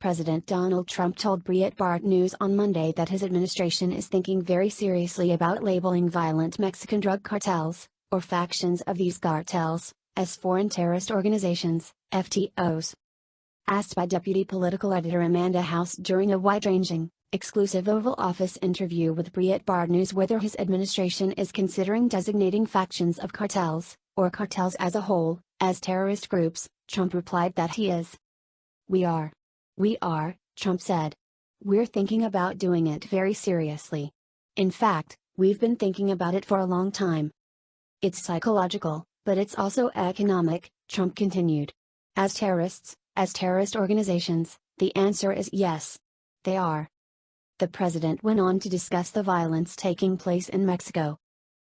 President Donald Trump told Breitbart News on Monday that his administration is thinking very seriously about labeling violent Mexican drug cartels, or factions of these cartels, as foreign terrorist organizations, FTOs. Asked by Deputy Political Editor Amanda House during a wide-ranging, exclusive Oval Office interview with Breitbart News whether his administration is considering designating factions of cartels, or cartels as a whole, as terrorist groups, Trump replied that he is. We are, Trump said. We're thinking about doing it very seriously. In fact, we've been thinking about it for a long time. It's psychological, but it's also economic, Trump continued. As terrorist organizations, the answer is yes. They are. The president went on to discuss the violence taking place in Mexico.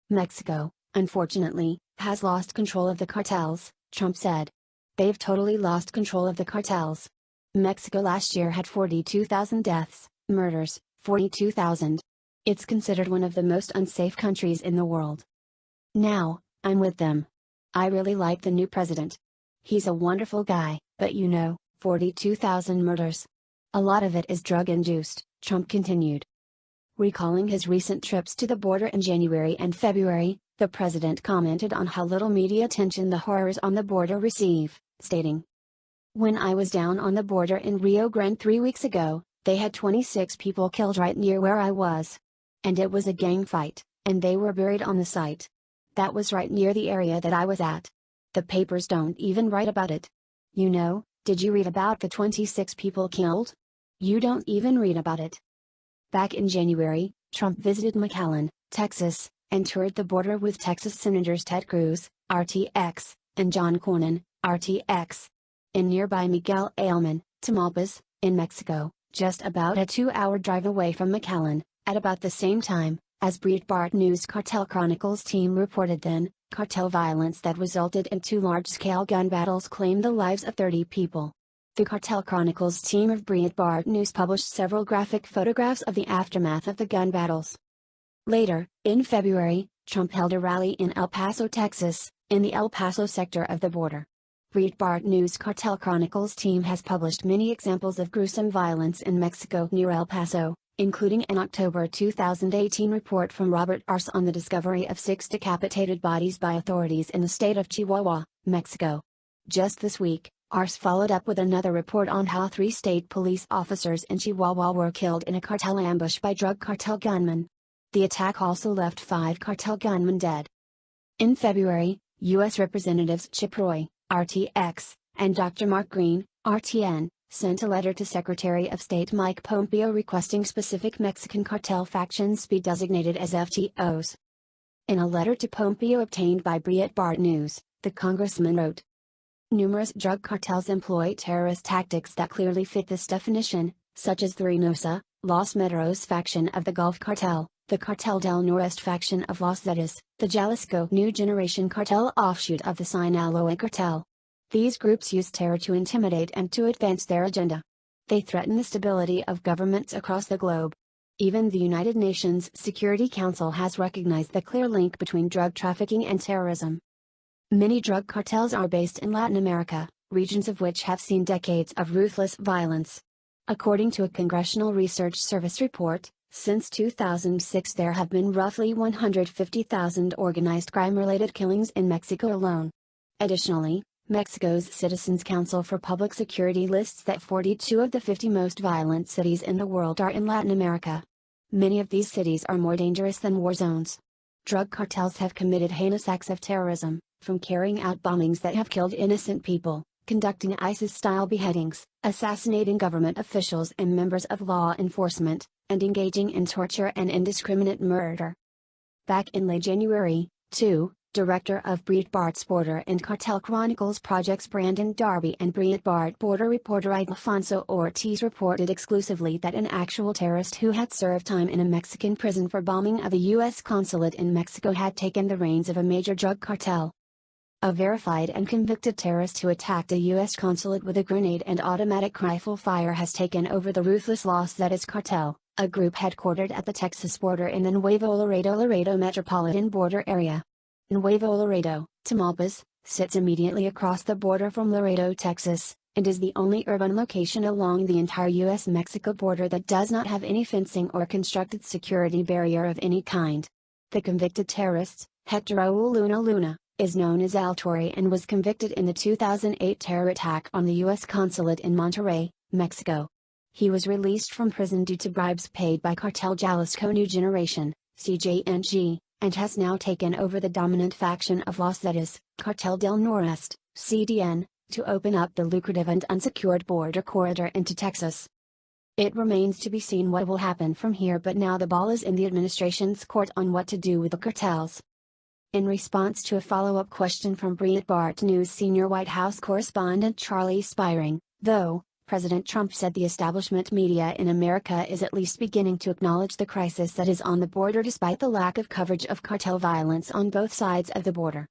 Mexico, unfortunately, has lost control of the cartels, Trump said. They've totally lost control of the cartels. Mexico last year had 42,000 deaths, murders, 42,000. It's considered one of the most unsafe countries in the world. Now, I'm with them. I really like the new president. He's a wonderful guy, but 42,000 murders. A lot of it is drug-induced, Trump continued. Recalling his recent trips to the border in January and February, the president commented on how little media attention the horrors on the border receive, stating, "When I was down on the border in Rio Grande 3 weeks ago, they had 26 people killed right near where I was. And it was a gang fight, and they were buried on the site. That was right near the area that I was at. The papers don't even write about it. Did you read about the 26 people killed? You don't even read about it." Back in January, Trump visited McAllen, Texas, and toured the border with Texas Senators Ted Cruz, RTX, and John Cornyn, RTX. In nearby Miguel Alemán, Tamaulipas, in Mexico, just about a 2-hour drive away from McAllen, at about the same time, as Breitbart News Cartel Chronicles team reported then, cartel violence that resulted in 2 large-scale gun battles claimed the lives of 30 people. The Cartel Chronicles team of Breitbart News published several graphic photographs of the aftermath of the gun battles. Later, in February, Trump held a rally in El Paso, Texas, in the El Paso sector of the border. Breitbart News Cartel Chronicles team has published many examples of gruesome violence in Mexico near El Paso, including an October 2018 report from Robert Arce on the discovery of 6 decapitated bodies by authorities in the state of Chihuahua, Mexico. Just this week, Arce followed up with another report on how 3 state police officers in Chihuahua were killed in a cartel ambush by drug cartel gunmen. The attack also left 5 cartel gunmen dead. In February, U.S. Representatives Chip Roy, RTX, and Dr. Mark Green, RTN, sent a letter to Secretary of State Mike Pompeo requesting specific Mexican cartel factions be designated as FTOs. In a letter to Pompeo obtained by Breitbart News, the congressman wrote, "Numerous drug cartels employ terrorist tactics that clearly fit this definition, such as the Reynosa, Los Meteros faction of the Gulf Cartel, the Cartel del Noreste faction of Los Zetas, the Jalisco New Generation Cartel offshoot of the Sinaloa Cartel. These groups use terror to intimidate and to advance their agenda. They threaten the stability of governments across the globe. Even the United Nations Security Council has recognized the clear link between drug trafficking and terrorism." Many drug cartels are based in Latin America, regions of which have seen decades of ruthless violence. According to a Congressional Research Service report, since 2006 there have been roughly 150,000 organized crime-related killings in Mexico alone. Additionally, Mexico's Citizens Council for Public Security lists that 42 of the 50 most violent cities in the world are in Latin America. Many of these cities are more dangerous than war zones. Drug cartels have committed heinous acts of terrorism, from carrying out bombings that have killed innocent people, conducting ISIS-style beheadings, assassinating government officials and members of law enforcement, and engaging in torture and indiscriminate murder. Back in late January, too, Director of Breitbart's Border and Cartel Chronicles projects Brandon Darby and Breitbart border reporter Ildefonso Ortiz reported exclusively that an actual terrorist who had served time in a Mexican prison for bombing of a U.S. consulate in Mexico had taken the reins of a major drug cartel. A verified and convicted terrorist who attacked a U.S. consulate with a grenade and automatic rifle fire has taken over the ruthless Los Zetas cartel, a group headquartered at the Texas border in the Nuevo Laredo metropolitan border area. Nuevo Laredo, Tamaulipas, sits immediately across the border from Laredo, Texas, and is the only urban location along the entire US-Mexico border that does not have any fencing or constructed security barrier of any kind. The convicted terrorist, Hector Raul Luna, is known as El Torre and was convicted in the 2008 terror attack on the U.S. consulate in Monterrey, Mexico. He was released from prison due to bribes paid by Cartel Jalisco New Generation, CJNG, and has now taken over the dominant faction of Los Zetas, Cartel del Noreste, CDN, to open up the lucrative and unsecured border corridor into Texas. It remains to be seen what will happen from here, but now the ball is in the administration's court on what to do with the cartels. In response to a follow-up question from Breitbart News senior White House correspondent Charlie Spiring, though, President Trump said the establishment media in America is at least beginning to acknowledge the crisis that is on the border despite the lack of coverage of cartel violence on both sides of the border.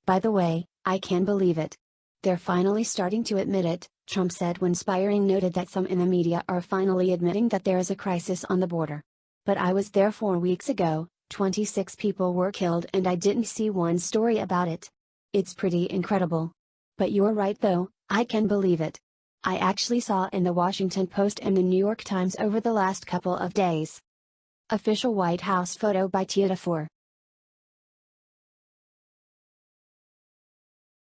By the way, I can believe it. They're finally starting to admit it, Trump said when Spiring noted that some in the media are finally admitting that there is a crisis on the border. But I was there 4 weeks ago, 26 people were killed and I didn't see one story about it. It's pretty incredible. But you're right though, I can believe it. I actually saw in the Washington Post and the New York Times over the last couple of days. Official White House photo by Tieta 4.